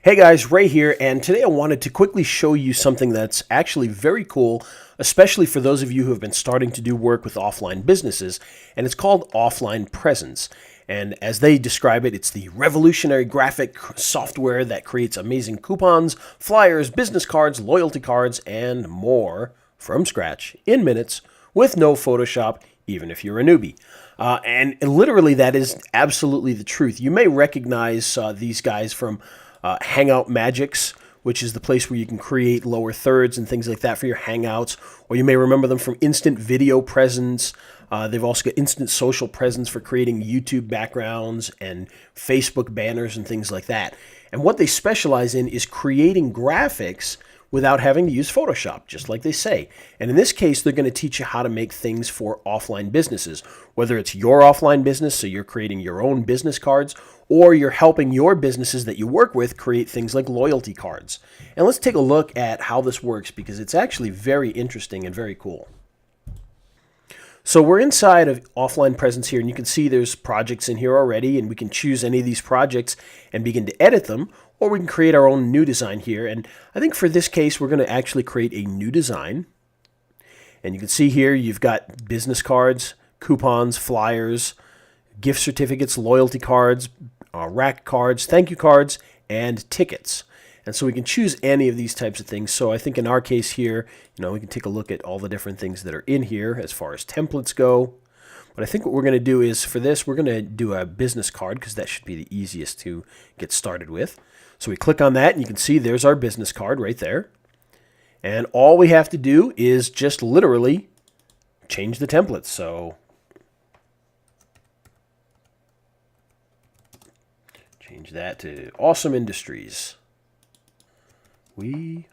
Hey guys, Ray here, and today I wanted to quickly show you something that's actually very cool, especially for those of you who have been starting to do work with offline businesses, and it's called Offline Presence. And as they describe it, it's the revolutionary graphic software that creates amazing coupons, flyers, business cards, loyalty cards, and more from scratch in minutes with no Photoshop, even if you're a newbie. And literally, that is absolutely the truth. You may recognize these guys from Hangout Magics, which is the place where you can create lower thirds and things like that for your Hangouts. Or you may remember them from Instant Video Presence. They've also got Instant Social Presence for creating YouTube backgrounds and Facebook banners and things like that. And what they specialize in is creating graphics without having to use Photoshop, just like they say. And in this case, they're going to teach you how to make things for offline businesses, whether it's your offline business, so you're creating your own business cards, or you're helping your businesses that you work with create things like loyalty cards. And let's take a look at how this works because it's actually very interesting and very cool. So we're inside of Offline Presence here, and you can see there's projects in here already, and we can choose any of these projects and begin to edit them, or we can create our own new design here. And I think for this case, we're going to actually create a new design. And you can see here you've got business cards, coupons, flyers, gift certificates, loyalty cards, rack cards, thank you cards, and tickets. And so we can choose any of these types of things. So I think in our case here, we can take a look at all the different things that are in here as far as templates go. But I think what we're going to do is for this, we're going to do a business card because that should be the easiest to get started with. So we click on that and you can see there's our business card right there. And all we have to do is just literally change the templates. So change that to Awesome Industries. We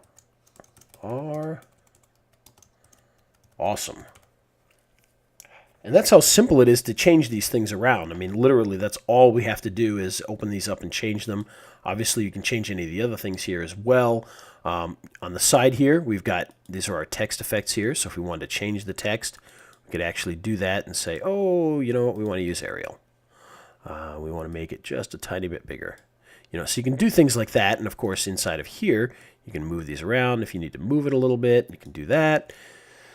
are awesome. And that's how simple it is to change these things around. I mean, literally, that's all we have to do is open these up and change them. Obviously, you can change any of the other things here as well. On the side here, we've got, these are our text effects here. So if we wanted to change the text, we could actually do that and say, oh, you know what, we want to use Arial. We want to make it just a tiny bit bigger. So you can do things like that. And of course, inside of here, you can move these around. If you need to move it a little bit, you can do that.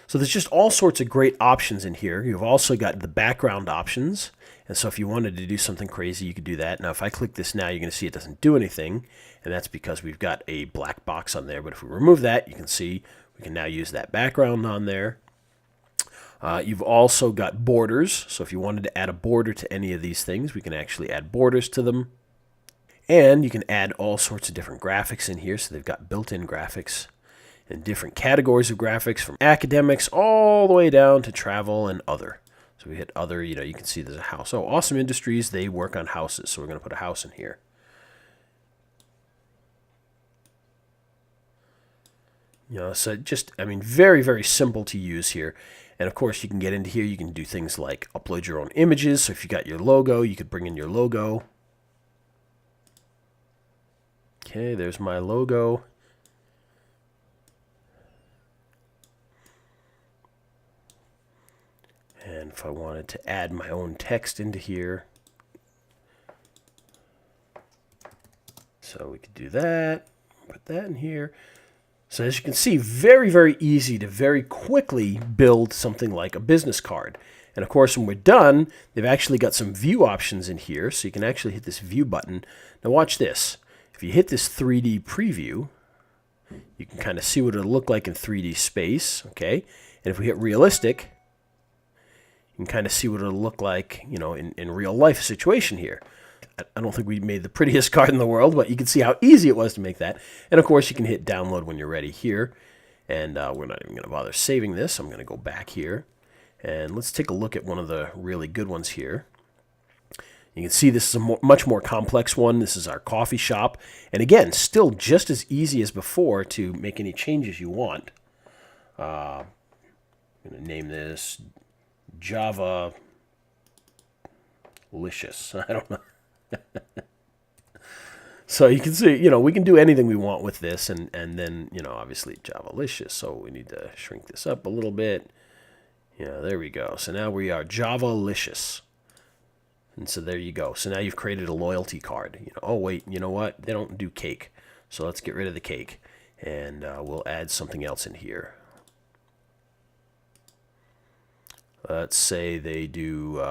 So there's just all sorts of great options in here. You've also got the background options. And so if you wanted to do something crazy, you could do that. Now, if I click this now, you're going to see it doesn't do anything. And that's because we've got a black box on there. But if we remove that, you can see we can now use that background on there. You've also got borders. So if you wanted to add a border to any of these things, we can actually add borders to them. And you can add all sorts of different graphics in here. So they've got built-in graphics and different categories of graphics from academics all the way down to travel and other. So we hit other, you can see there's a house. Oh, Awesome Industries, they work on houses. So we're going to put a house in here. So just, very, very simple to use here. And of course, you can get into here. You can do things like upload your own images. So if you got your logo, you could bring in your logo. Okay, there's my logo. And if I wanted to add my own text into here, so we could do that, put that in here. So as you can see, very, very easy to very quickly build something like a business card. And of course, when we're done, they've actually got some view options in here. So you can actually hit this view button. Now watch this. If you hit this 3D preview, you can kind of see what it'll look like in 3D space, okay? And if we hit realistic, you can kind of see what it'll look like, in real life situation here. I don't think we made the prettiest card in the world, but you can see how easy it was to make that. And of course, you can hit download when you're ready here. And we're not even going to bother saving this. I'm going to go back here. And let's take a look at one of the really good ones here. You can see this is a much more complex one. This is our coffee shop. And again, still just as easy as before to make any changes you want. I'm going to name this Java Licious. I don't know. So you can see, we can do anything we want with this. And then, obviously Java Licious. So we need to shrink this up a little bit. There we go. So now we are Java Licious. And so there you go. So now you've created a loyalty card. Oh, wait, you know what? They don't do cake. So let's get rid of the cake, and we'll add something else in here. Let's say they do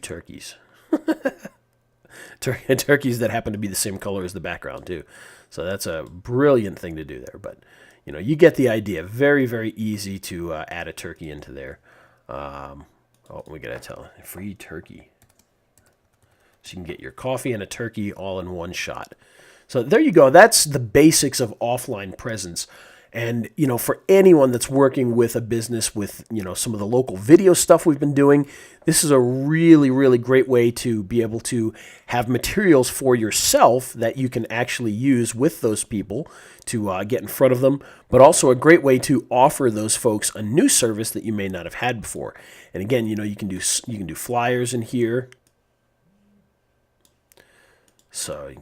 turkeys. Turkeys that happen to be the same color as the background too. So that's a brilliant thing to do there. But you get the idea. Very, very easy to add a turkey into there. We gotta tell free turkey. So you can get your coffee and a turkey all in one shot. So there you go. That's the basics of offline presence. And, for anyone that's working with a business with, some of the local video stuff we've been doing, this is a really, really great way to be able to have materials for yourself that you can actually use with those people to get in front of them, but also a great way to offer those folks a new service that you may not have had before. And again, you can do flyers in here. So,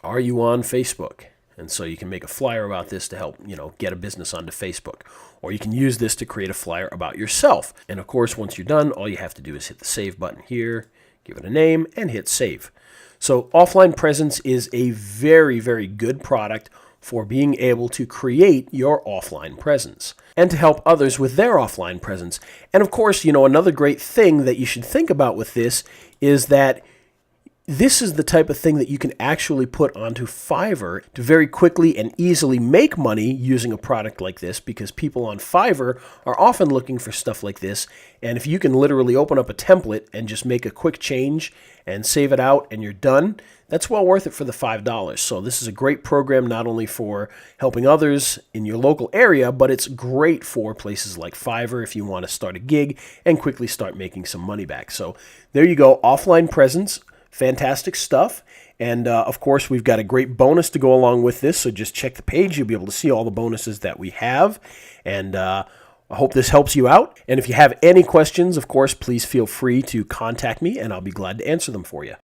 are you on Facebook? And so you can make a flyer about this to help, get a business onto Facebook. Or you can use this to create a flyer about yourself. And of course, once you're done, all you have to do is hit the save button here, give it a name, and hit save. So offline presence is a very, very good product for being able to create your offline presence and to help others with their offline presence. And of course, another great thing that you should think about with this is that this is the type of thing that you can actually put onto Fiverr to very quickly and easily make money using a product like this, because people on Fiverr are often looking for stuff like this. And if you can literally open up a template and just make a quick change and save it out and you're done, that's well worth it for the $5. So this is a great program not only for helping others in your local area, but it's great for places like Fiverr if you want to start a gig and quickly start making some money back. So there you go, offline presence. Fantastic stuff. And of course, we've got a great bonus to go along with this. So just check the page. You'll be able to see all the bonuses that we have. And I hope this helps you out. And if you have any questions, of course, please feel free to contact me and I'll be glad to answer them for you.